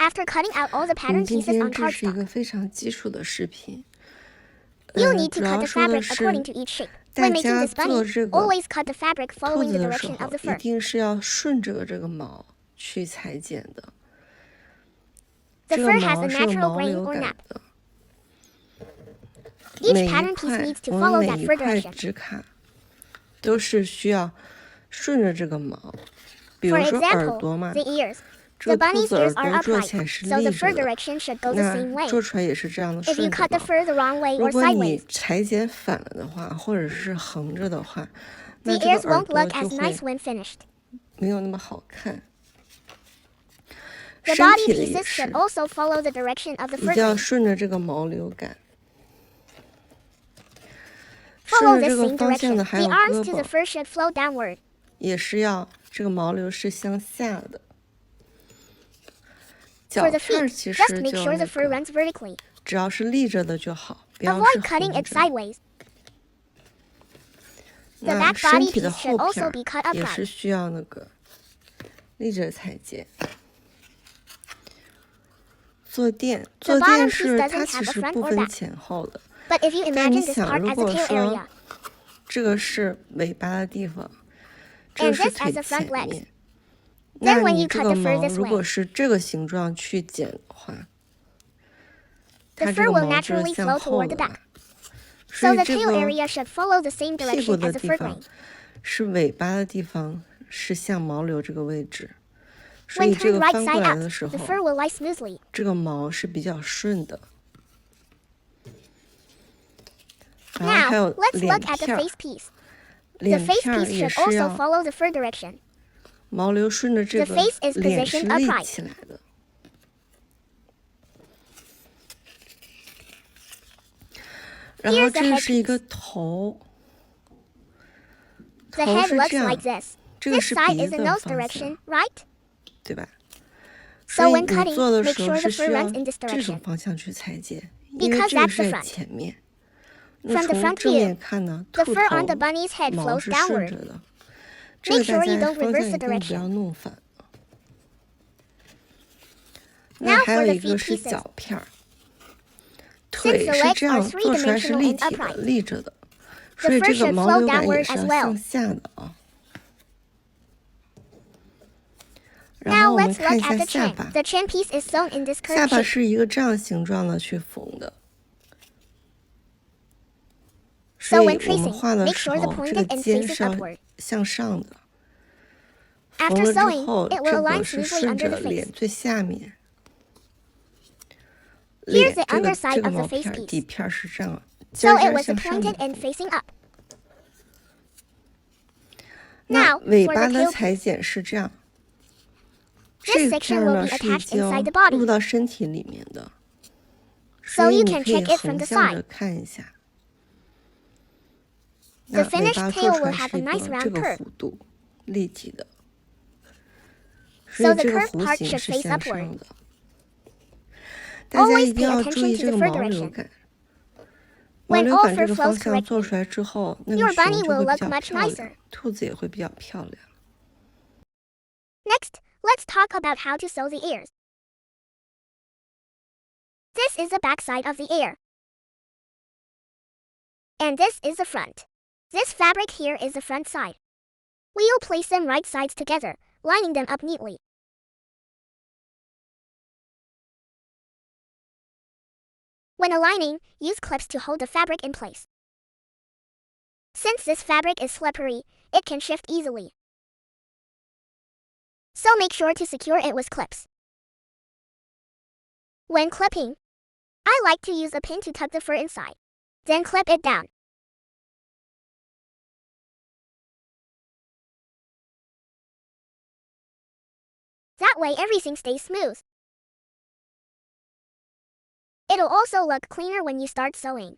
After cutting out all the pattern 今 pieces 天 on 这是一 cardstock, 个非常基础的视频。 you need to 主 cut 要 the 说的 fabric 是 according to each shape. 大 When making 家 this 做 bunny, 这个 always cut the fabric 兔 following 子 the 的时 direction 候 of the 一 fur. 定是要顺着这个毛去裁剪的。 The 这个 fur has 毛 a 是有 natural 毛 grain 流 or 感 nap. 的。 Each 每一 pattern piece 块 needs to 我们 follow 每 that 一 fur 块 direction. 纸卡都是需要顺着这个毛。比 For 如说耳 example, 朵嘛， the ears. 这 The 个兔 bunny's 子耳 ears are 朵做 upright, 起来是 so 立 the 着 fur 的， direction should go the 那 same way. 做出来也是这样的 If you 顺着 cut the 毛。 fur the wrong way 如 or 果你 sideways, 裁剪反了的话，或者是横着的话， the 那这 ears 个耳 won't 朵 look 就 as 会 nice when finished. 没有那么好看。 The 身 body 体的也 pieces 是， should also follow the direction of the 一 fur 定要 grain. 顺着这个毛流感。 Follow 顺着 this 这个 same 方向 direction. 的还 The 有 arms 胳 to the 膊， fur should flow downward. 也是要这个毛流是向下的。脚 For the 片 feet, 其 just 实 make 就 sure 那 the fur 个， runs vertically. 只要是立着的就好，不要是 Avoid cutting 横 it 着。 sideways. The 那 back 身 body 体的 piece 后 should 片 also be cut 也是 upright. 需要那个立着裁剪。坐垫， The 坐 bottom 垫 piece 是 doesn't 它其 have a 实 front 不 or 分 back. 前后的。 But if you 但你 imagine this 想， part 如 as the 果 tail 说 area, 这个是尾巴的地方，这 and 个是 this 腿 as the front 前 legs, 面， then 那 when 你 you 这 cut 个 the fur 毛 this 如果 way, 是这个形状去剪的话， the 它这 fur 个 will 毛就是 naturally 向 flow 后 toward 的 the 嘛 back. 所 So 以 the 这 tail 个 area should follow the same 屁股 direction 的 as the 地 fur 方 grain. 是尾巴的地方，是向毛流这个位置，所 When 以这 turned 个 right 翻过 side 来 up, 的时 the 候， fur will lie smoothly. 这个毛是比较顺的。然后 Now, 还有 let's 脸 look at the 片儿， face piece. The 脸 face 片儿 piece 也 should 是 also 要 follow the fur direction. 毛流顺着这 The 个 face is 脸是 positioned 立 upright. 起来的。然后 Here's the 这 head 是一个头， The 头 head 是 looks 这样 like，this. 这个 This 是 side 鼻 is 子 the 的 nose 方向， direction, right? 对吧？ So 所以 when 你 cutting, 做的 make 时候 sure 是 the 需 fur 要 runs in this 这种 direction. 方向去裁剪，因为 Because 这个 that's 是 the 在 front. 前面。那 From the 从 front 正面 view, 看呢， the 兔 fur on 头 the bunny's head 毛 flows 是顺 downward. 着的，这 Make 个大 sure you 家 don't 方向 reverse 一 the 定不要 direction. 弄反。 Now 那还 for 有 the 一个 feet 是 pieces. 脚片儿， Since 腿 the 是 legs 这 are 样做出来是 three-dimensional 立 and 体的、 upright, 立着的， the 所以 fur 这个 should 毛 flow 流感也 downward 是 as 要 well. 向下的啊。然 Now 后我们 let's 看一 look at 下 the 下 chin. 巴， The chin piece is sewn in this 下 curved 巴 shape. 是一个这样形状的去缝的， So 所以 when 我们 tracing, 画的 make 时 sure the 候，这个 pointed end 尖 faces 是要 upward. 向上的。缝 After 了之 sewing, 后， it 这 will 个 align 是 smoothly 顺 under 着 the 脸 face. 最下面， Here's 脸 the 这个 underside 这个 of the 毛 face 片儿 piece. 底片儿是这样， So 尖 it 尖 was the 向上 pointed 的。 end facing up. 那 Now, 尾 for 巴 the 的 tail 裁 piece. 剪是这样， This 这个 section 片儿 will 呢 be 是已 attached 经 inside the body. 入到身体里面的， So 所以 you 你 can 可以 check it from 横 the 向着 side. 看一下。 The 那尾 finished 巴做 tail 出 will 来 have 是 a 一 nice 个 round 这个 curve. 弧度，立体的，所 So 以 the 这个 curved 弧 part 形 should 是 face 向 upward. 上的。大家 Always 一定 pay 要注 attention 意 to 这 the 个 fur 毛流 direction. 感。毛 When 流 all 感 fur 这个方 flows 向做 correctly, 出来之后，那 your 个熊 bunny 就 will 会比 look 较 much 漂 nicer. 亮，兔子也会比较漂亮。 Next, let's talk about how to sew the ears. This is the back side of the ear. And this is the front. This fabric here is the front side. We'll place them right sides together, lining them up neatly. When aligning, use clips to hold the fabric in place. Since this fabric is slippery, it can shift easily. So make sure to secure it with clips. When clipping, I like to use a pin to tuck the fur inside. Then clip it down. That way everything stays smooth. It'll also look cleaner when you start sewing.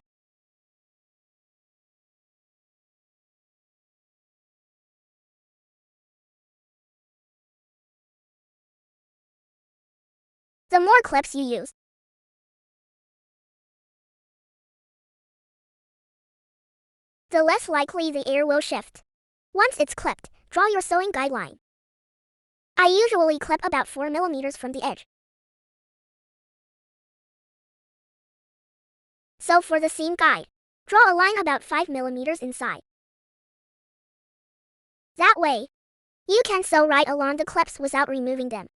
The more clips you use, the less likely the ear will shift. Once it's clipped, draw your sewing guideline. I usually clip about 4 mm from the edge. So for the seam guide, draw a line about 5 millimeters inside. That way, you can sew right along the clips without removing them.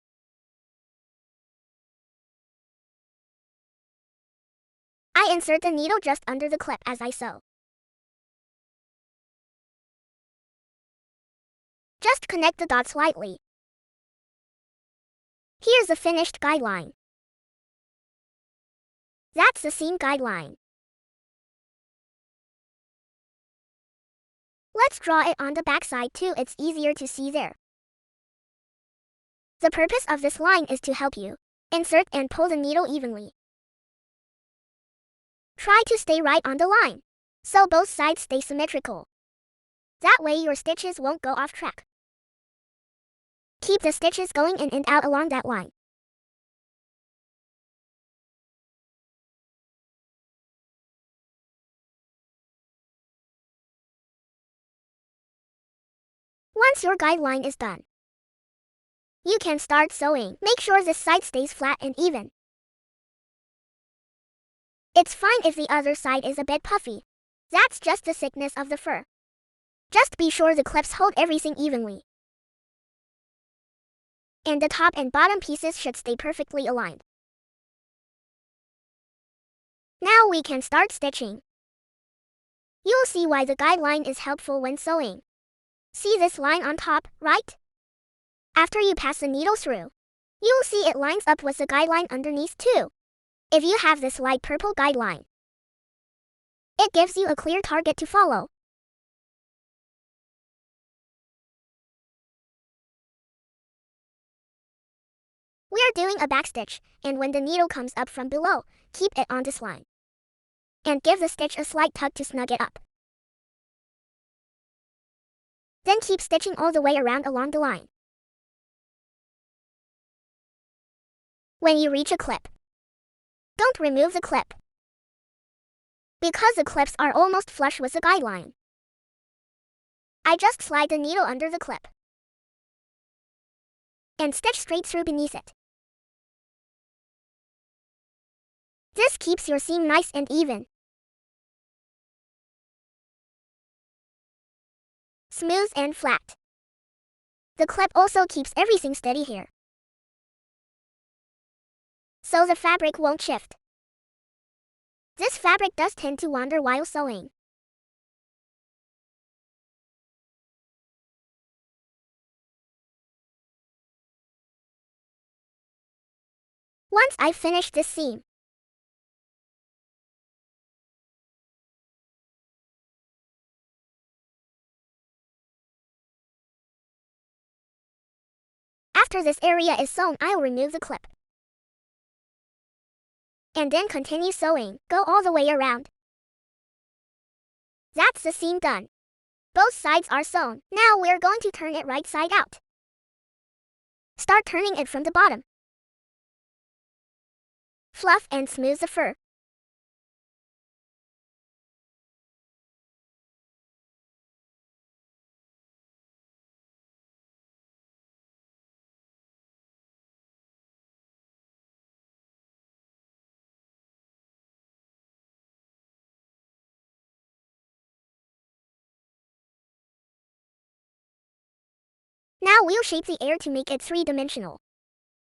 I insert the needle just under the clip as I sew. Just connect the dots lightly. Here's the finished guideline. That's the seam guideline. Let's draw it on the back side too, it's easier to see there. The purpose of this line is to help you insert and pull the needle evenly. Try to stay right on the line, so both sides stay symmetrical. That way your stitches won't go off track. Keep the stitches going in and out along that line. Once your guideline is done, you can start sewing. Make sure this side stays flat and even. It's fine if the other side is a bit puffy. That's just the thickness of the fur. Just be sure the clips hold everything evenly. And the top and bottom pieces should stay perfectly aligned. Now we can start stitching. You'll see why the guideline is helpful when sewing. See this line on top, right? After you pass the needle through, you'll see it lines up with the guideline underneath too. If you have this light purple guideline, it gives you a clear target to follow. We're doing a backstitch, and when the needle comes up from below, keep it on this line. And give the stitch a slight tug to snug it up. Then keep stitching all the way around along the line. When you reach a clip, don't remove the clip, because the clips are almost flush with the guideline. I just slide the needle under the clip and stitch straight through beneath it. This keeps your seam nice and even. Smooth and flat. The clip also keeps everything steady here, so the fabric won't shift. This fabric does tend to wander while sewing. Once I've finished this seam, after this area is sewn, I'll remove the clip. And then continue sewing. Go all the way around. That's the seam done. Both sides are sewn. Now we're going to turn it right side out. Start turning it from the bottom. Fluff and smooth the fur. Now we'll shape the ear to make it three-dimensional.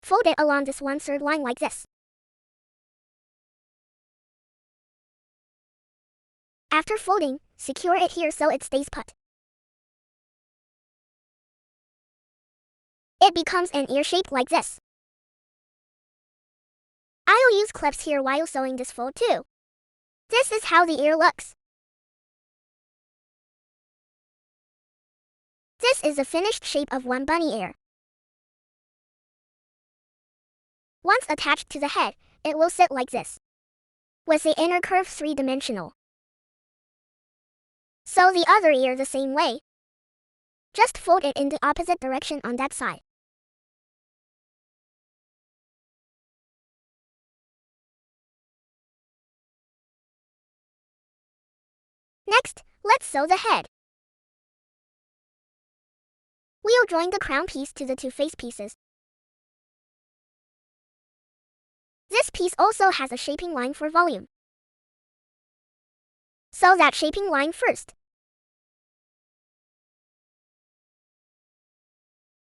Fold it along this 1/3 line like this. After folding, secure it here so it stays put. It becomes an ear shaped like this. I'll use clips here while sewing this fold too. This is how the ear looks. This is the finished shape of one bunny ear. Once attached to the head, it will sit like this, with the inner curve three-dimensional. Sew the other ear the same way. Just fold it in the opposite direction on that side. Next, let's sew the head. We'll join the crown piece to the two face pieces. This piece also has a shaping line for volume. Sew that shaping line first.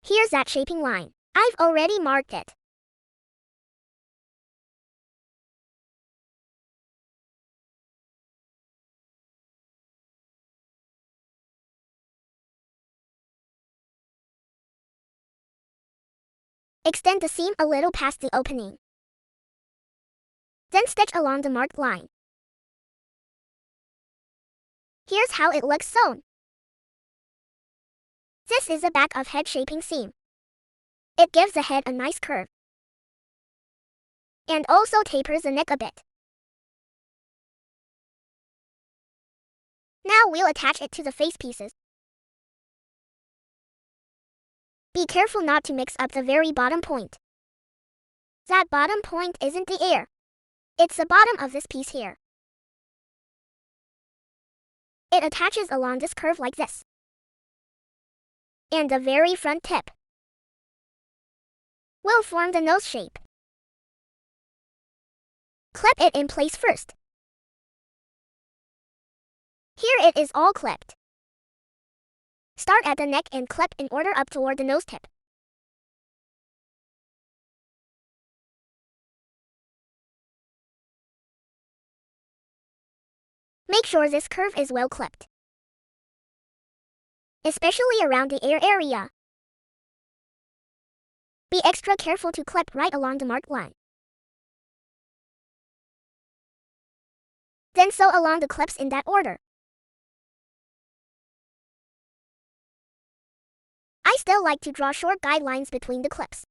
Here's that shaping line. I've already marked it. Extend the seam a little past the opening. Then stitch along the marked line. Here's how it looks sewn. This is the back of head shaping seam. It gives the head a nice curve. And also tapers the neck a bit. Now we'll attach it to the face pieces. Be careful not to mix up the very bottom point. That bottom point isn't the ear. It's the bottom of this piece here. It attaches along this curve like this. And the very front tip will form the nose shape. Clip it in place first. Here it is all clipped. Start at the neck and clip in order up toward the nose tip. Make sure this curve is well clipped, especially around the ear area. Be extra careful to clip right along the marked line. Then sew along the clips in that order. I still like to draw short guidelines between the clips.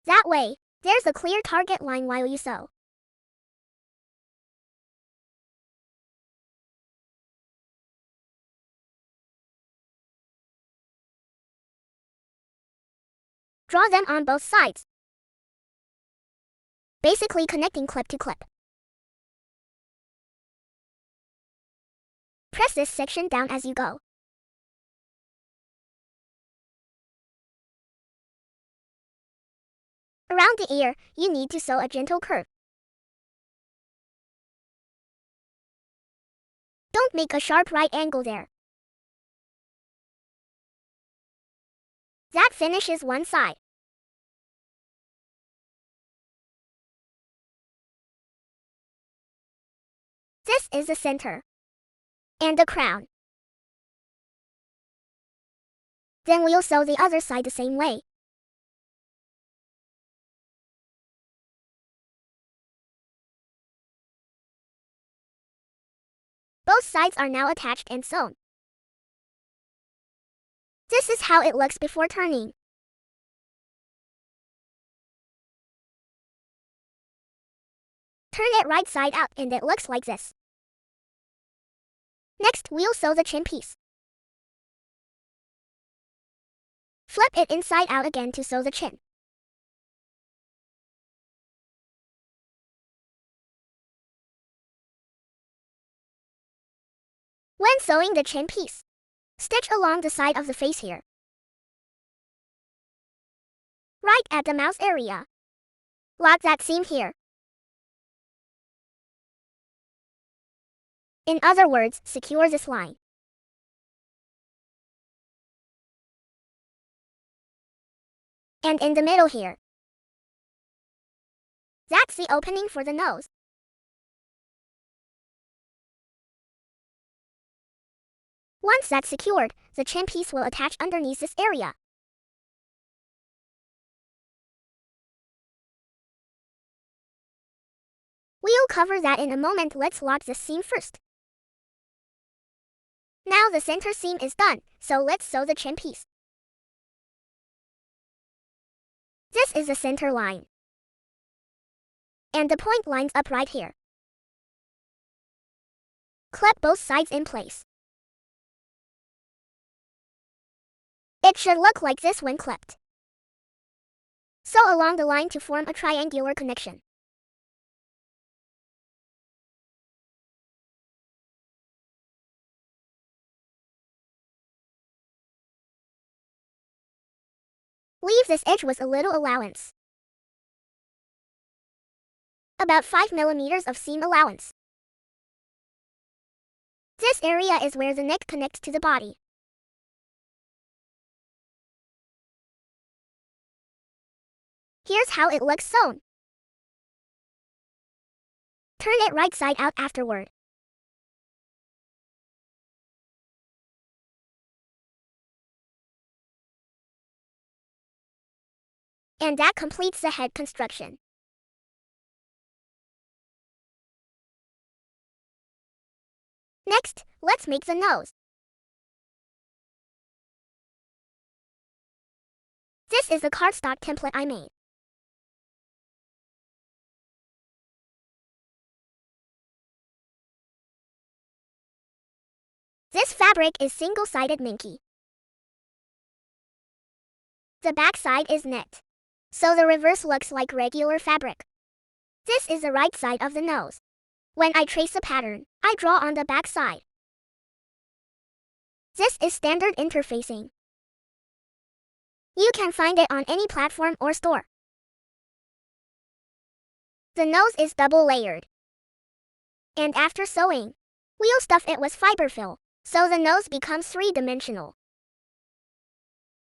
That way, there's a clear target line while you sew. Draw them on both sides, basically connecting clip to clip. Press this section down as you go. Around the ear, you need to sew a gentle curve. Don't make a sharp right angle there. That finishes one side. This is the center and the crown. Then we'll sew the other side the same way. Both sides are now attached and sewn. This is how it looks before turning. Turn it right side out and it looks like this. Next, we'll sew the chin piece. Flip it inside out again to sew the chin. When sewing the chin piece, stitch along the side of the face here, right at the mouth area. Lock that seam here. In other words, secure this line. And in the middle here. That's the opening for the nose. Once that's secured, the chin piece will attach underneath this area. We'll cover that in a moment. Let's lock this seam first. Now the center seam is done, so let's sew the chin piece. This is the center line. And the point lines up right here. Clip both sides in place. It should look like this when clipped. Sew along the line to form a triangular connection. Leave this edge with a little allowance. About 5 millimeters of seam allowance. This area is where the neck connects to the body. Here's how it looks sewn. Turn it right side out afterward. And that completes the head construction. Next, let's make the nose. This is the cardstock template I made. This fabric is single-sided minky. The back side is net, so the reverse looks like regular fabric. This is the right side of the nose. When I trace a pattern, I draw on the back side. This is standard interfacing. You can find it on any platform or store. The nose is double layered. And after sewing, we'll stuff it with fiber fill, so the nose becomes three-dimensional.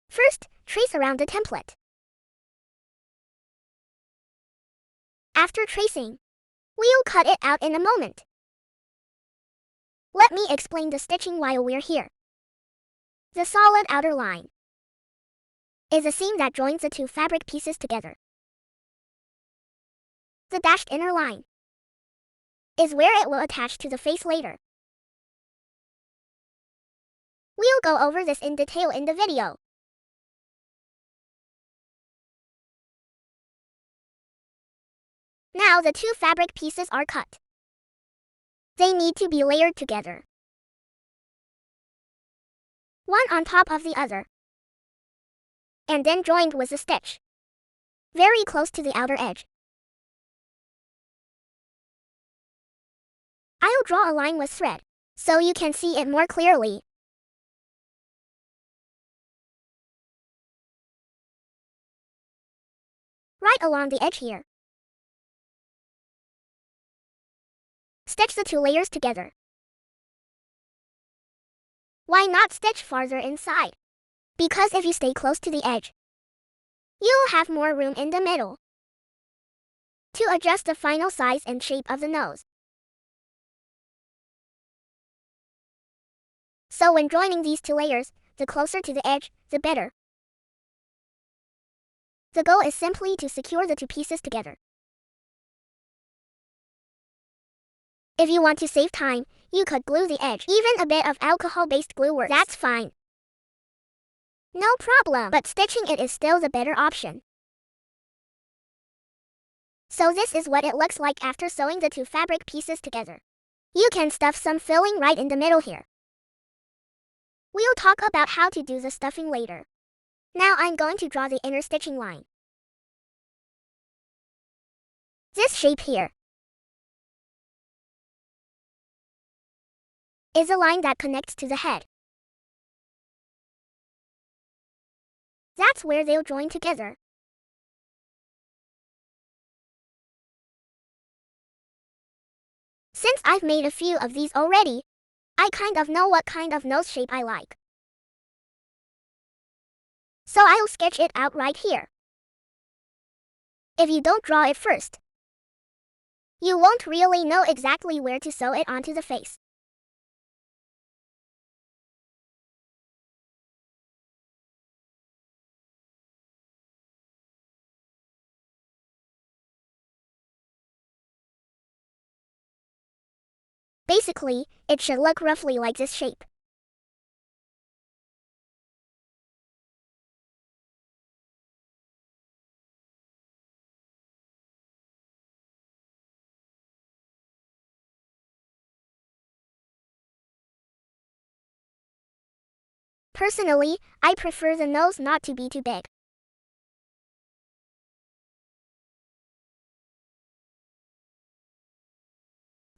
First, trace around the template. After tracing, we'll cut it out in a moment. Let me explain the stitching while we're here. The solid outer line is a seam that joins the two fabric pieces together. The dashed inner line is where it will attach to the face later. We'll go over this in detail in the video. Now the two fabric pieces are cut. They need to be layered together, one on top of the other, and then joined with a stitch, very close to the outer edge. I'll draw a line with thread, so you can see it more clearly. Right along the edge here. Stitch the two layers together. Why not stitch farther inside? Because if you stay close to the edge, you'll have more room in the middle to adjust the final size and shape of the nose. So when joining these two layers, the closer to the edge, the better. The goal is simply to secure the two pieces together. If you want to save time, you could glue the edge. Even a bit of alcohol-based glue works. That's fine. No problem, but stitching it is still the better option. So this is what it looks like after sewing the two fabric pieces together. You can stuff some filling right in the middle here. We'll talk about how to do the stuffing later. Now I'm going to draw the inner stitching line. This shape here is a line that connects to the head. That's where they'll join together. Since I've made a few of these already, I kind of know what kind of nose shape I like. So I'll sketch it out right here. If you don't draw it first, you won't really know exactly where to sew it onto the face. Basically, it should look roughly like this shape. Personally, I prefer the nose not to be too big.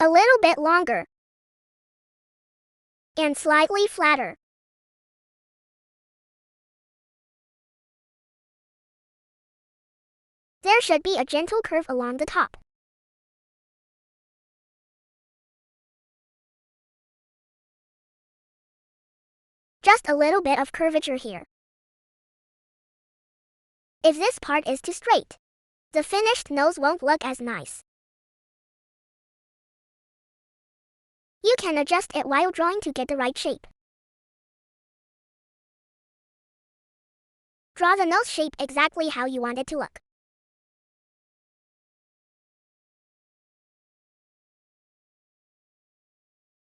A little bit longer and slightly flatter. There should be a gentle curve along the top. Just a little bit of curvature here. If this part is too straight, the finished nose won't look as nice. You can adjust it while drawing to get the right shape. Draw the nose shape exactly how you want it to look.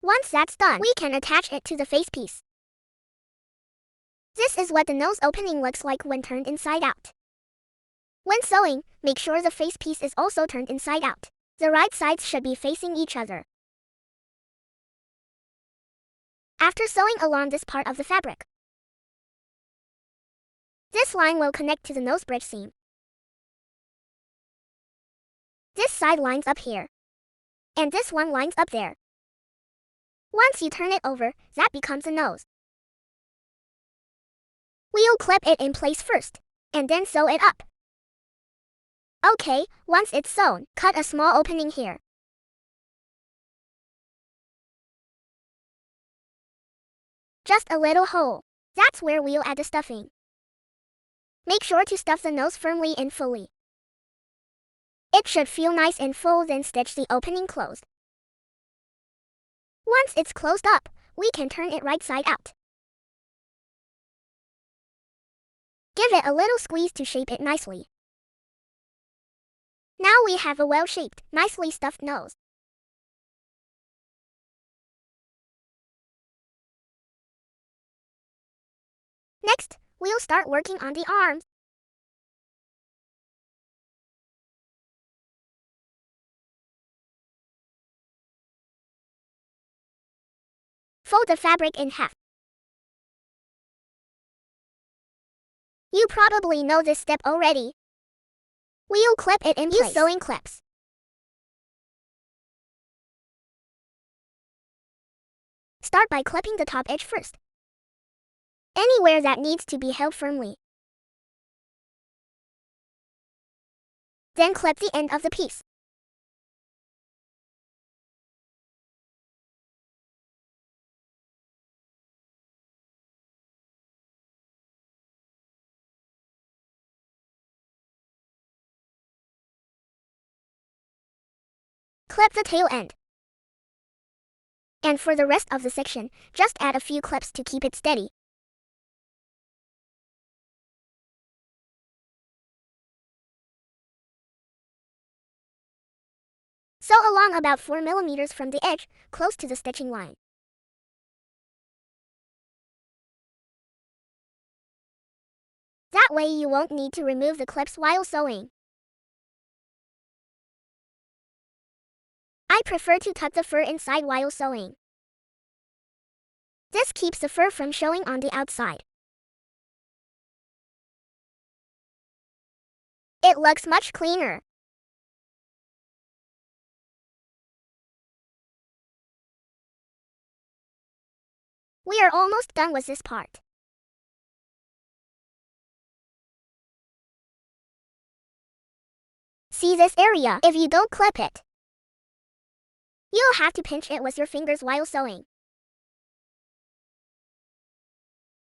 Once that's done, we can attach it to the face piece. This is what the nose opening looks like when turned inside out. When sewing, make sure the face piece is also turned inside out. The right sides should be facing each other. After sewing along this part of the fabric, this line will connect to the nose bridge seam. This side lines up here, and this one lines up there. Once you turn it over, that becomes a nose. We'll clip it in place first, and then sew it up. Okay, once it's sewn, cut a small opening here. Just a little hole. That's where we'll add the stuffing. Make sure to stuff the nose firmly and fully. It should feel nice and full, then stitch the opening closed. Once it's closed up, we can turn it right side out. Give it a little squeeze to shape it nicely. Now we have a well-shaped, nicely stuffed nose. Next, we'll start working on the arms. Fold the fabric in half. You probably know this step already. We'll clip it in place. Use sewing clips. Start by clipping the top edge first, anywhere that needs to be held firmly. Then clip the end of the piece. Clip the tail end. And for the rest of the section, just add a few clips to keep it steady. Sew along about 4 mm from the edge, close to the stitching line. That way you won't need to remove the clips while sewing. I prefer to tuck the fur inside while sewing. This keeps the fur from showing on the outside. It looks much cleaner. We are almost done with this part. See this area? If you don't clip it, you'll have to pinch it with your fingers while sewing.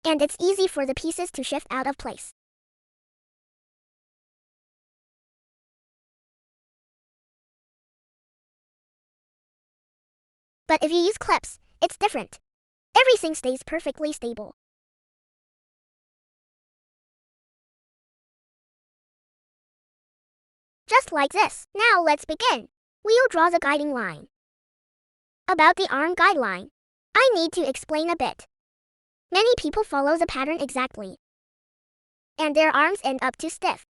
And it's easy for the pieces to shift out of place. But if you use clips, it's different. Everything stays perfectly stable. Just like this. Now let's begin. We'll draw the guiding line. About the arm guideline, I need to explain a bit. Many people follow the pattern exactly, and their arms end up too stiff.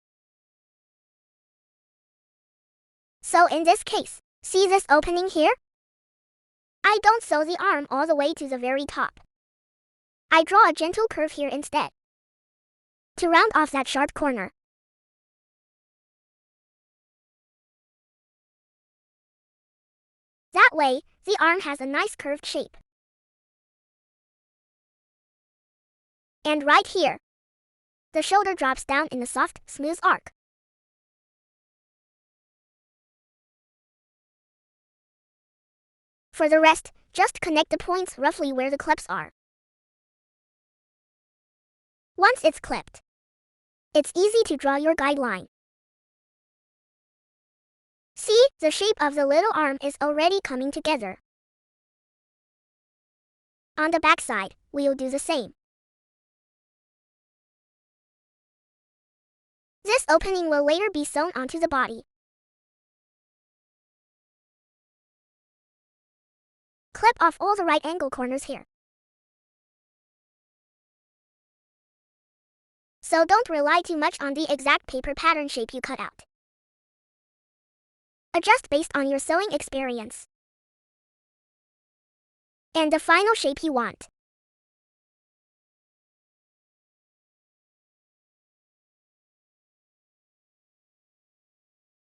So in this case, see this opening here? I don't sew the arm all the way to the very top. I draw a gentle curve here instead, to round off that sharp corner. That way, the arm has a nice curved shape. And right here, the shoulder drops down in a soft, smooth arc. For the rest, just connect the points roughly where the clips are. Once it's clipped, it's easy to draw your guideline. See, the shape of the little arm is already coming together. On the back side, we'll do the same. This opening will later be sewn onto the body. Clip off all the right angle corners here. So don't rely too much on the exact paper pattern shape you cut out. Adjust based on your sewing experience and the final shape you want.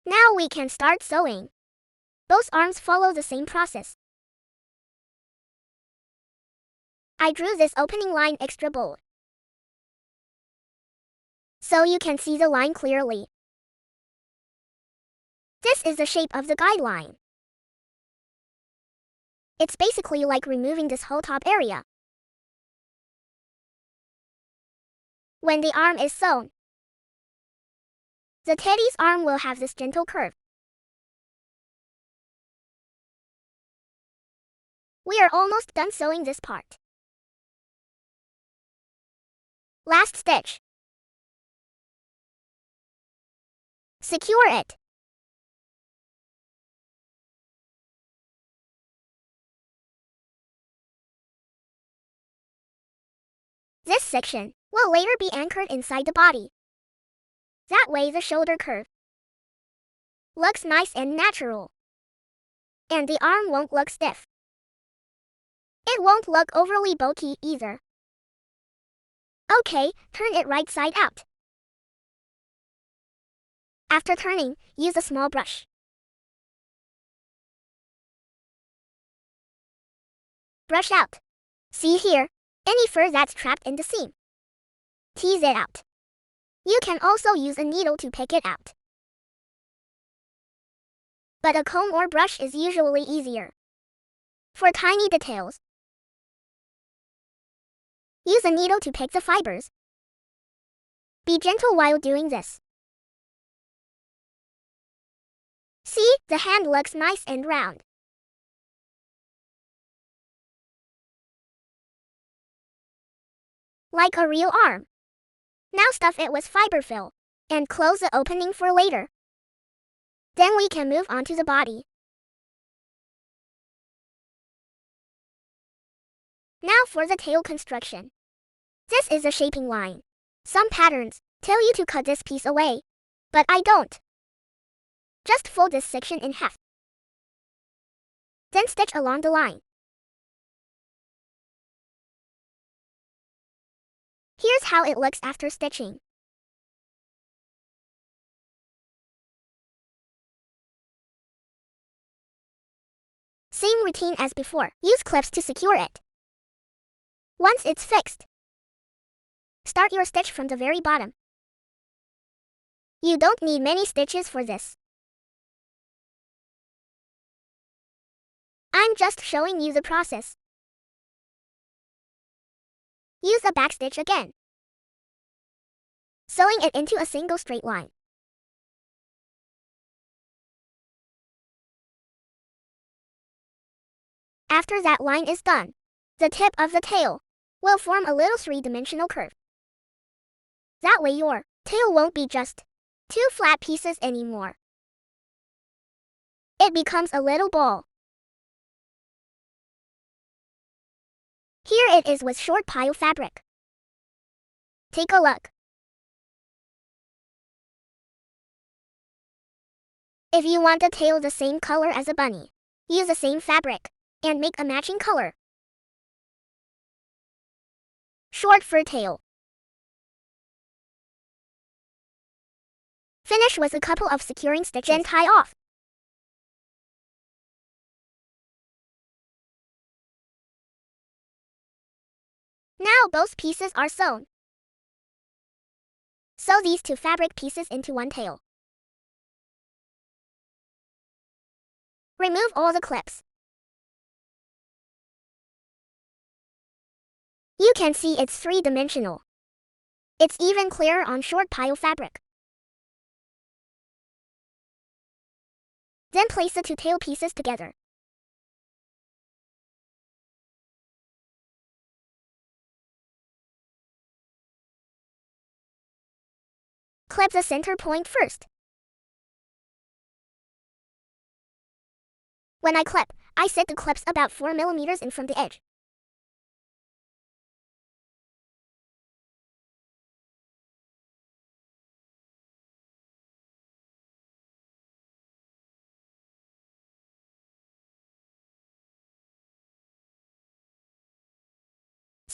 Now we can start sewing. Both arms follow the same process. I drew this opening line extra bold, so you can see the line clearly. This is the shape of the guideline. It's basically like removing this whole top area. When the arm is sewn, the teddy's arm will have this gentle curve. We are almost done sewing this part. Last stitch. Secure it. This section will later be anchored inside the body. That way the shoulder curve looks nice and natural, and the arm won't look stiff. It won't look overly bulky either. Okay, turn it right side out. After turning, use a small brush. Brush out. See here, any fur that's trapped in the seam. Tease it out. You can also use a needle to pick it out, but a comb or brush is usually easier. For tiny details, use a needle to pick the fibers. Be gentle while doing this. See, the hand looks nice and round. Like a real arm. Now stuff it with fiber fill and close the opening for later. Then we can move on to the body. Now for the tail construction. This is a shaping line. Some patterns tell you to cut this piece away, but I don't. Just fold this section in half. Then stitch along the line. Here's how it looks after stitching. Same routine as before. Use clips to secure it. Once it's fixed, start your stitch from the very bottom. You don't need many stitches for this. I'm just showing you the process. Use a backstitch again, sewing it into a single straight line. After that line is done, the tip of the tail will form a little three-dimensional curve. That way your tail won't be just two flat pieces anymore. It becomes a little ball. Here it is with short pile fabric. Take a look. If you want the tail the same color as a bunny, use the same fabric and make a matching color. Short fur tail. Finish with a couple of securing stitches and tie off. Now both pieces are sewn. Sew these two fabric pieces into one tail. Remove all the clips. can see it's three-dimensional. It's even clearer on short pile fabric. Then place the two tail pieces together. Clip the center point first. When I clip, I set the clips about 4 mm in from the edge.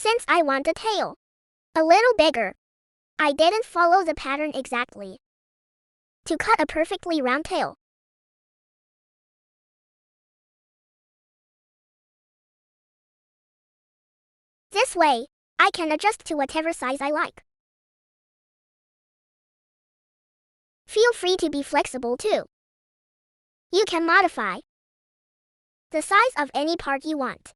Since I want the tail a little bigger, I didn't follow the pattern exactly to cut a perfectly round tail. This way, I can adjust to whatever size I like. Feel free to be flexible too. You can modify the size of any part you want.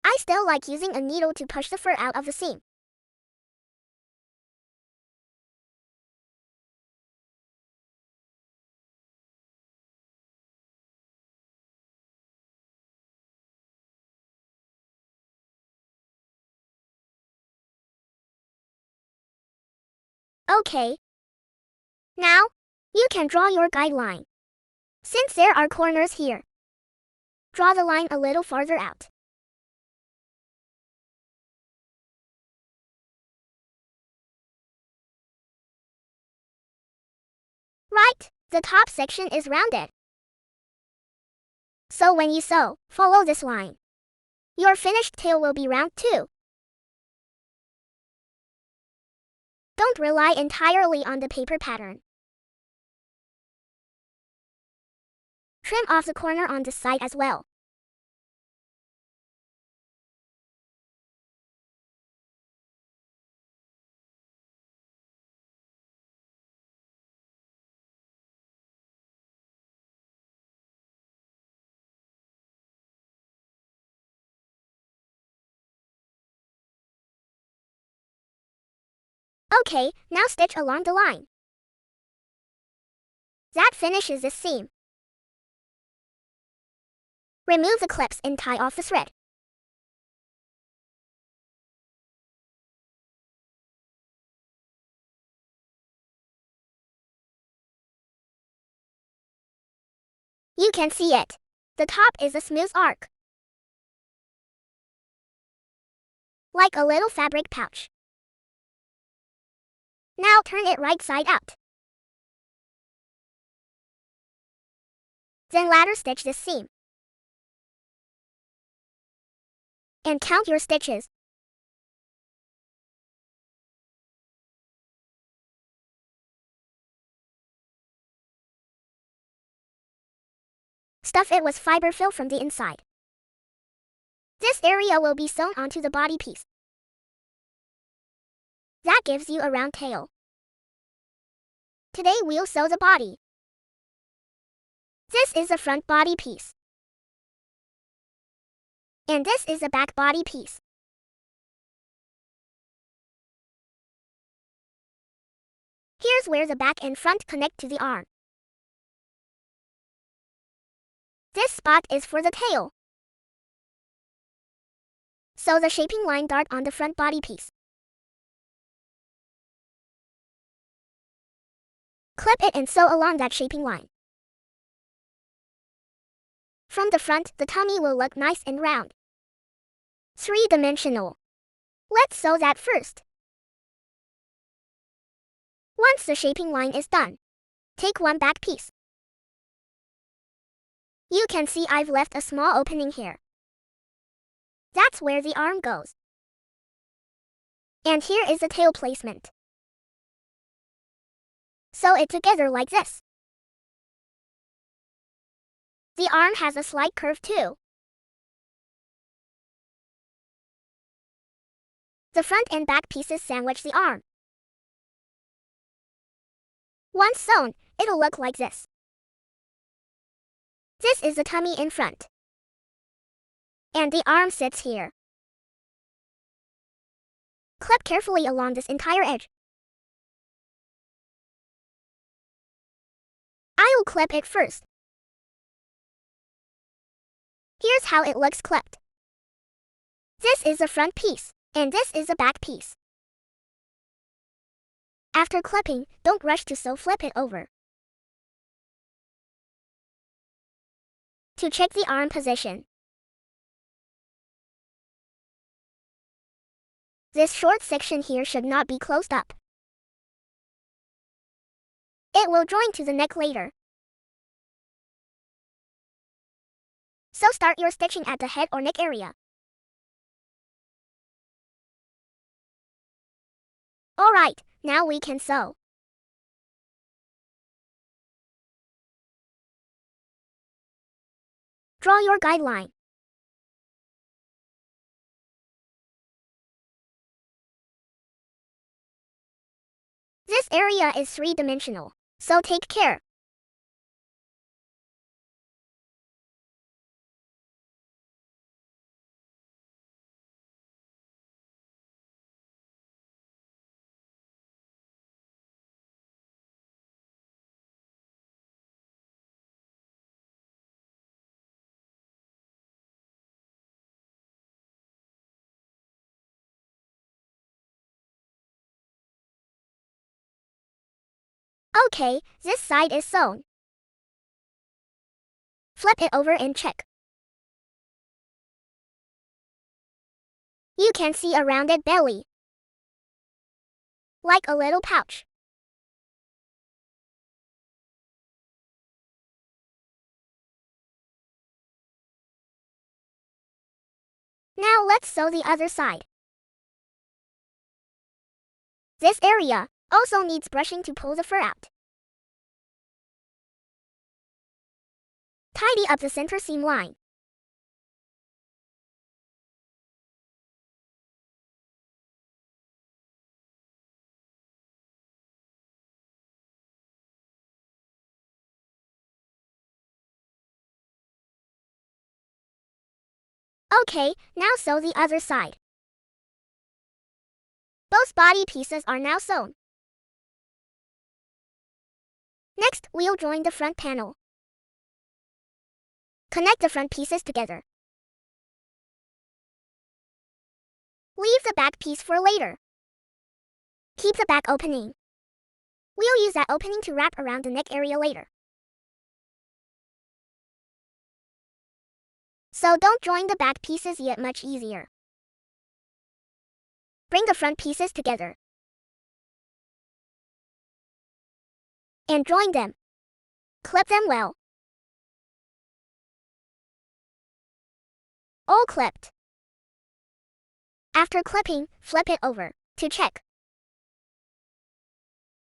I still like using a needle to push the fur out of the seam. Okay. Now, you can draw your guideline. Since there are corners here, draw the line a little farther out. Right, the top section is rounded. So when you sew, follow this line. Your finished tail will be round too. Don't rely entirely on the paper pattern. Trim off the corner on this side as well. Okay, now stitch along the line. That finishes this seam. Remove the clips and tie off the thread. You can see it. The top is a smooth arc, like a little fabric pouch. Now turn it right side out. Then ladder stitch this seam. And count your stitches. Stuff it with fiber fill from the inside. This area will be sewn onto the body piece. That gives you a round tail. Today we'll sew the body. This is the front body piece. And this is the back body piece. Here's where the back and front connect to the arm. This spot is for the tail. Sew the shaping line dart on the front body piece. Clip it and sew along that shaping line. From the front, the tummy will look nice and round. Three-dimensional. Let's sew that first. Once the shaping line is done, take one back piece. You can see I've left a small opening here. That's where the arm goes. And here is the tail placement. Sew it together like this. The arm has a slight curve too. The front and back pieces sandwich the arm. Once sewn, it'll look like this. This is the tummy in front. And the arm sits here. Clip carefully along this entire edge. I'll clip it first. Here's how it looks clipped. This is the front piece, and this is the back piece. After clipping, don't rush to sew, flip it over. To check the arm position. This short section here should not be closed up. It will join to the neck later. So start your stitching at the head or neck area. Alright, now we can sew. Draw your guideline. This area is three-dimensional, so take care. Okay, this side is sewn. Flip it over and check. You can see a rounded belly, like a little pouch. Now let's sew the other side. This area also needs brushing to pull the fur out. Tidy up the center seam line. Okay, now sew the other side. Both body pieces are now sewn. Next, we'll join the front panel. Connect the front pieces together. Leave the back piece for later. Keep the back opening. We'll use that opening to wrap around the neck area later. So don't join the back pieces yet, much easier. Bring the front pieces together. And join them. Clip them well. All clipped. After clipping, flip it over to check.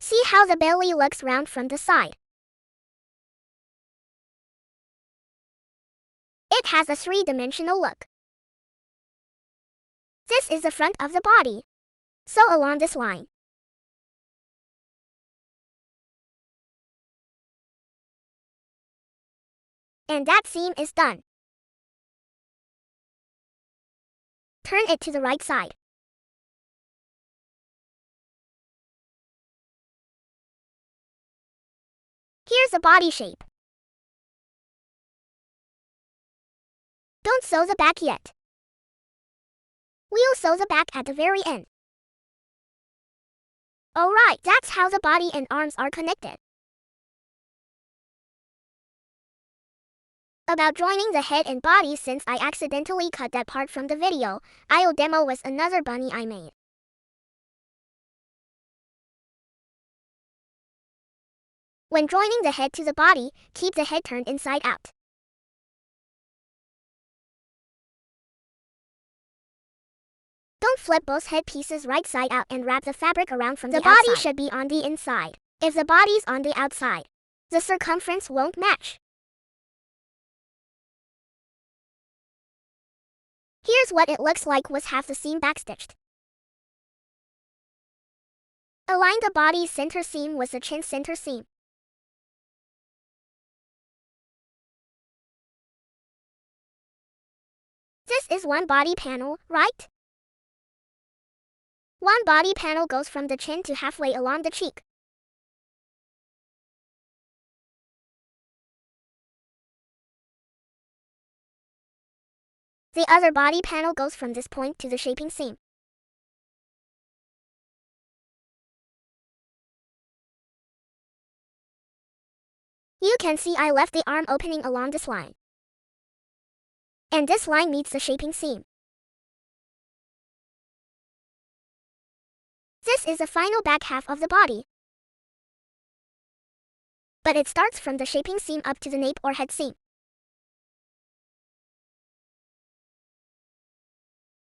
See how the belly looks round from the side. It has a three-dimensional look. This is the front of the body. Sew along this line. And that seam is done. Turn it to the right side. Here's the body shape. Don't sew the back yet. We'll sew the back at the very end. Alright, that's how the body and arms are connected. About joining the head and body, since I accidentally cut that part from the video, I'll demo with another bunny I made. When joining the head to the body, keep the head turned inside out. Don't flip both head pieces right side out and wrap the fabric around from the outside. The body should be on the inside. If the body's on the outside, the circumference won't match. Here's what it looks like with half the seam backstitched. Align the body's center seam with the chin center seam. This is one body panel, right? One body panel goes from the chin to halfway along the cheek. The other body panel goes from this point to the shaping seam. You can see I left the arm opening along this line. And this line meets the shaping seam. This is the final back half of the body. But it starts from the shaping seam up to the nape or head seam.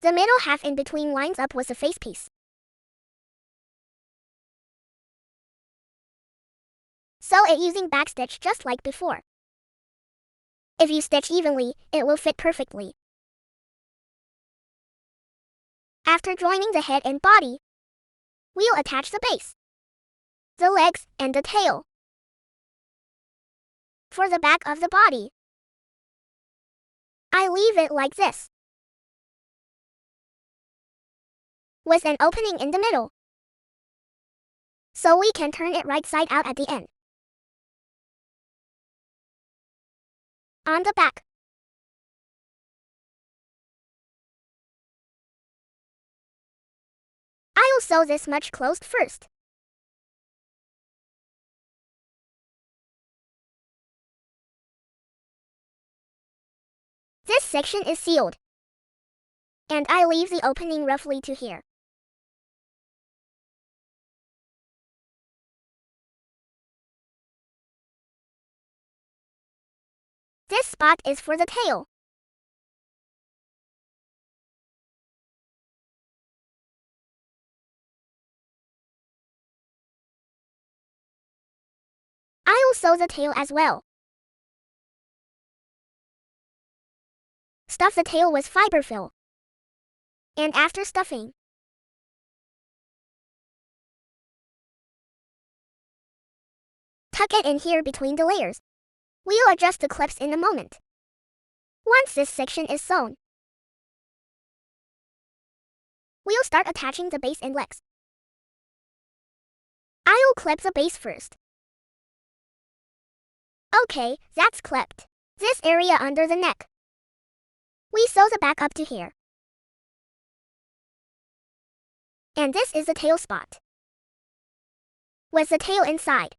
The middle half in between lines up with the face piece. Sew it using backstitch just like before. If you stitch evenly, it will fit perfectly. After joining the head and body, we'll attach the base, the legs, and the tail. For the back of the body, I leave it like this, with an opening in the middle, so we can turn it right side out at the end. On the back, I'll sew this much closed first. This section is sealed, and I leave the opening roughly to here. This spot is for the tail. I'll sew the tail as well. Stuff the tail with fiber fill. And after stuffing, tuck it in here between the layers. We'll adjust the clips in a moment. Once this section is sewn, we'll start attaching the base and legs. I'll clip the base first. Okay, that's clipped. This area under the neck, we sew the back up to here. And this is the tail spot, with the tail inside.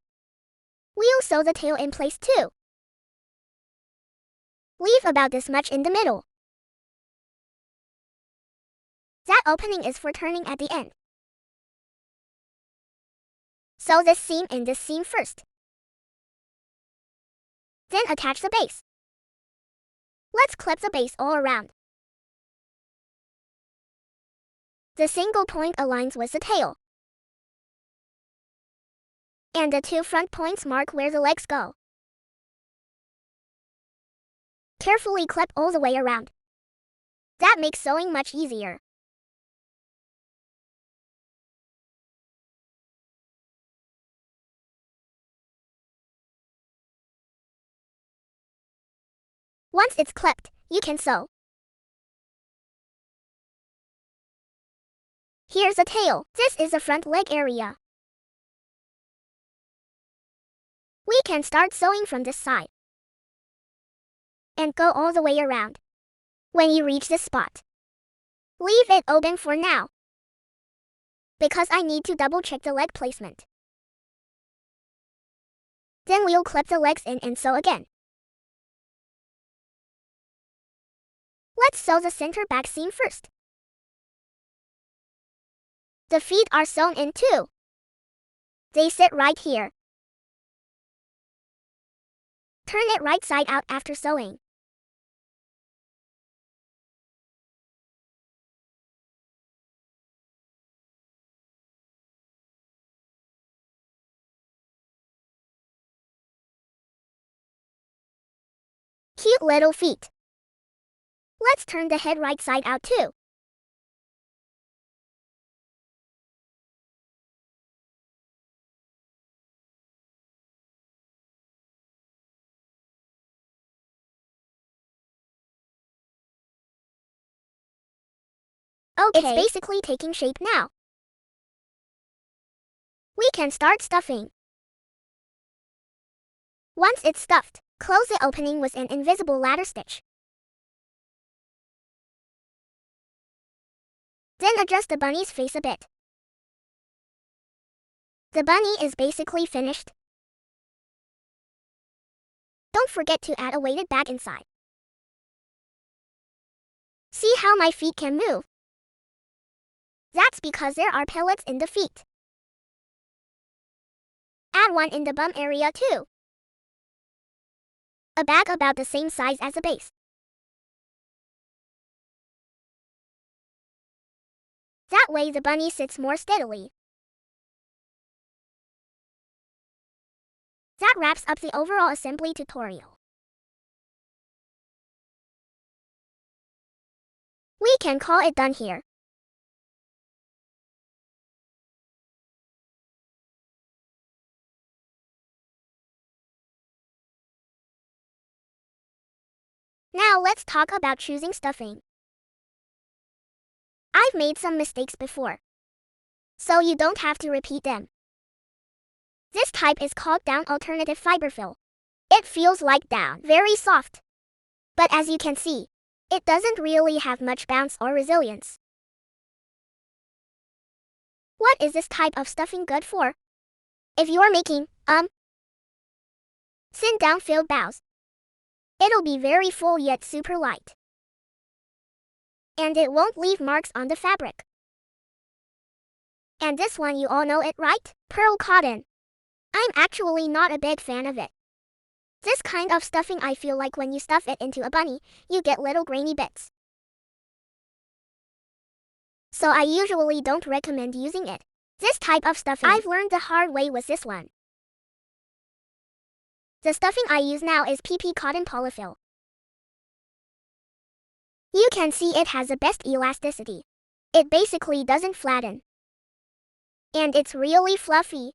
We'll sew the tail in place too. Leave about this much in the middle. That opening is for turning at the end. Sew this seam and this seam first. Then attach the base. Let's clip the base all around. The single point aligns with the tail, and the two front points mark where the legs go. Carefully clip all the way around. That makes sewing much easier. Once it's clipped, you can sew. Here's the tail. This is the front leg area. We can start sewing from this side and go all the way around. When you reach this spot, leave it open for now, because I need to double check the leg placement. Then we'll clip the legs in and sew again. Let's sew the center back seam first. The feet are sewn in too. They sit right here. Turn it right side out after sewing. Cute little feet. Let's turn the head right side out too. Okay. It's basically taking shape now. We can start stuffing. Once it's stuffed, close the opening with an invisible ladder stitch. Then adjust the bunny's face a bit. The bunny is basically finished. Don't forget to add a weighted bag inside. See how my feet can move? That's because there are pellets in the feet. Add one in the bum area too. A bag about the same size as the base. That way the bunny sits more steadily. That wraps up the overall assembly tutorial. We can call it done here. Now let's talk about choosing stuffing. I've made some mistakes before, so you don't have to repeat them. This type is called down alternative fiber fill. It feels like down, very soft. But as you can see, it doesn't really have much bounce or resilience. What is this type of stuffing good for? If you're making, thin down filled bows, it'll be very full yet super light. And it won't leave marks on the fabric. And this one, you all know it, right? Pearl cotton. I'm actually not a big fan of it. This kind of stuffing, I feel like when you stuff it into a bunny, you get little grainy bits. So I usually don't recommend using it. This type of stuffing, I've learned the hard way with this one. The stuffing I use now is PP cotton polyfill. You can see it has the best elasticity. It basically doesn't flatten. And it's really fluffy.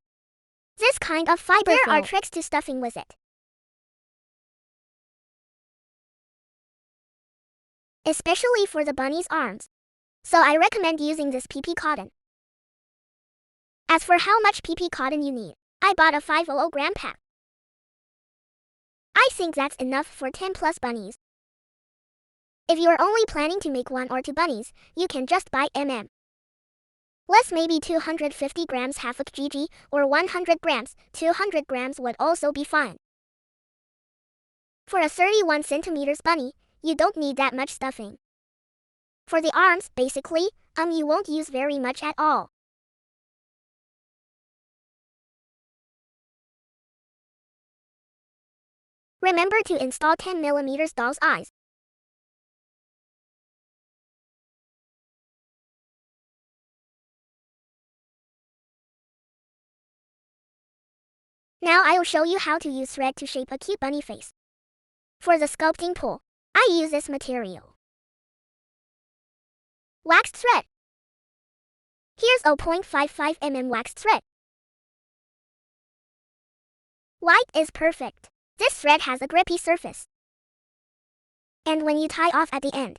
This kind of fiber fill, there are tricks to stuffing with it. Especially for the bunny's arms. So I recommend using this PP cotton. As for how much PP cotton you need, I bought a 500 gram pack. I think that's enough for 10 plus bunnies. If you're only planning to make 1 or 2 bunnies, you can just buy less, maybe 250 grams half a kg, or 100 grams, 200 grams would also be fine. For a 31 centimeters bunny, you don't need that much stuffing. For the arms, basically, you won't use very much at all. Remember to install 10mm doll's eyes. Now I'll show you how to use thread to shape a cute bunny face. For the sculpting tool, I use this material. Waxed thread. Here's 0.55 mm waxed thread. White is perfect. This thread has a grippy surface. And when you tie off at the end,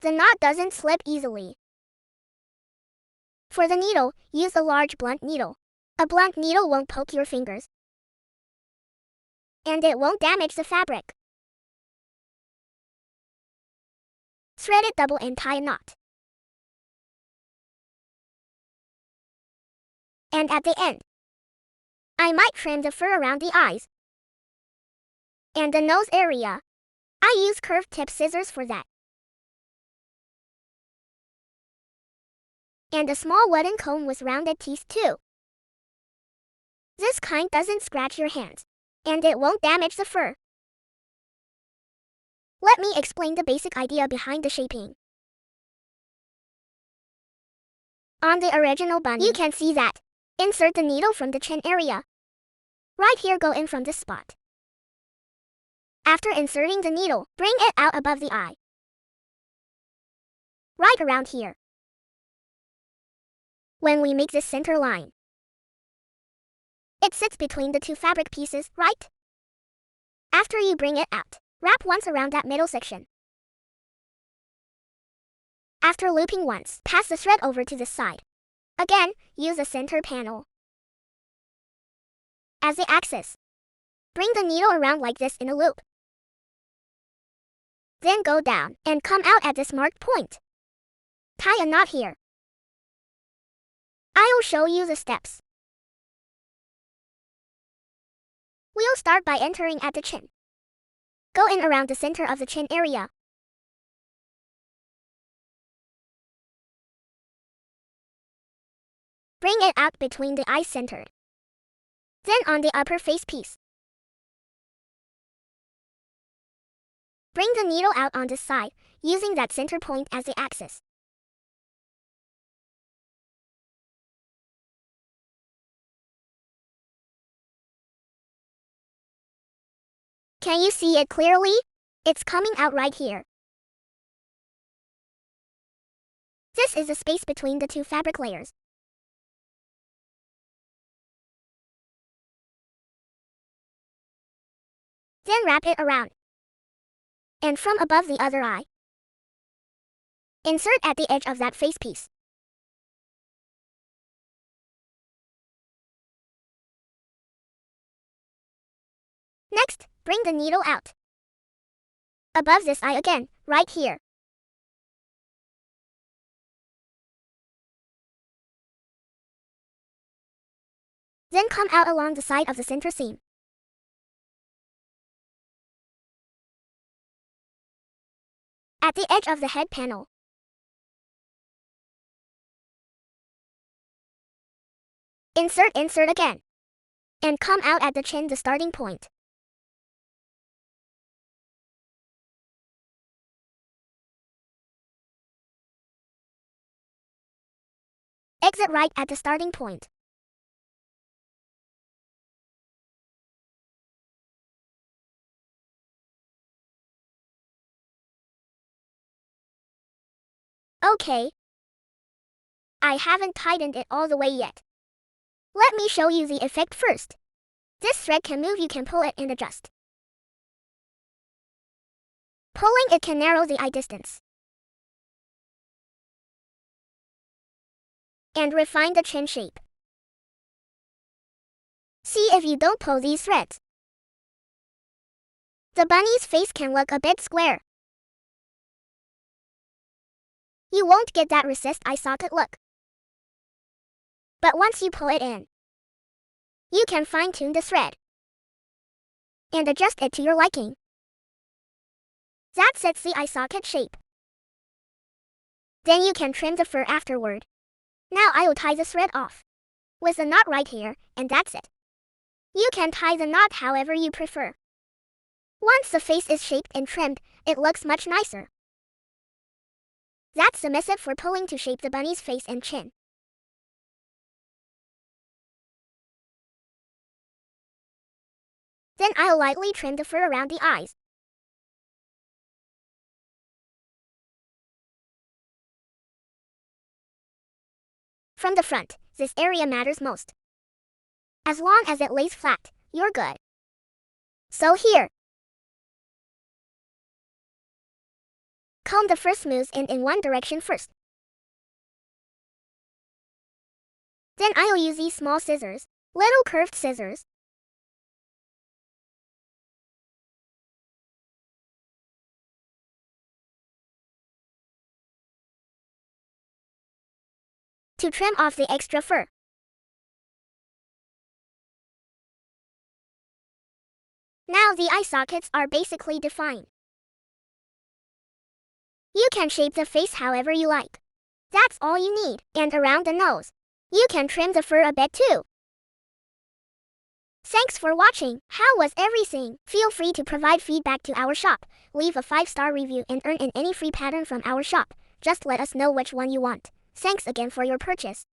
the knot doesn't slip easily. For the needle, use a large blunt needle. A blunt needle won't poke your fingers. And it won't damage the fabric. Thread it double and tie a knot. And at the end, I might trim the fur around the eyes and the nose area. I use curved tip scissors for that. And a small wooden comb with rounded teeth too. This kind doesn't scratch your hands, and it won't damage the fur. Let me explain the basic idea behind the shaping. On the original bunny, you can see that. Insert the needle from the chin area. Right here, go in from this spot. After inserting the needle, bring it out above the eye. Right around here. When we make this center line, it sits between the 2 fabric pieces, right? After you bring it out, wrap once around that middle section. After looping once, pass the thread over to the side. Again, use the center panel as the axis. Bring the needle around like this in a loop. Then go down and come out at this marked point. Tie a knot here. I'll show you the steps. We'll start by entering at the chin. Go in around the center of the chin area. Bring it out between the eyes centered. Then on the upper face piece. Bring the needle out on this side, using that center point as the axis. Can you see it clearly? It's coming out right here. This is the space between the two fabric layers. Then wrap it around. And from above the other eye. Insert at the edge of that face piece. Next, bring the needle out. Above this eye again, right here. Then come out along the side of the center seam. At the edge of the head panel. Insert again. And come out at the chin, the starting point. Exit right at the starting point. Okay. I haven't tightened it all the way yet. Let me show you the effect first. This thread can move, you can pull it and adjust. Pulling it can narrow the eye distance. And refine the chin shape. See if you don't pull these threads. The bunny's face can look a bit square. You won't get that recessed eye socket look. But once you pull it in, you can fine-tune the thread and adjust it to your liking. That sets the eye socket shape. Then you can trim the fur afterward. Now I'll tie the thread off with a knot right here, and that's it. You can tie the knot however you prefer. Once the face is shaped and trimmed, it looks much nicer. That's the method for pulling to shape the bunny's face and chin. Then I'll lightly trim the fur around the eyes. From the front, this area matters most. As long as it lays flat, you're good. So here. Comb the fur smooth and in one direction first. Then I'll use these small scissors, little curved scissors, to trim off the extra fur. Now the eye sockets are basically defined. You can shape the face however you like. That's all you need. And around the nose, you can trim the fur a bit too. Thanks for watching. How was everything? Feel free to provide feedback to our shop. Leave a 5-star review and earn any free pattern from our shop. Just let us know which one you want. Thanks again for your purchase.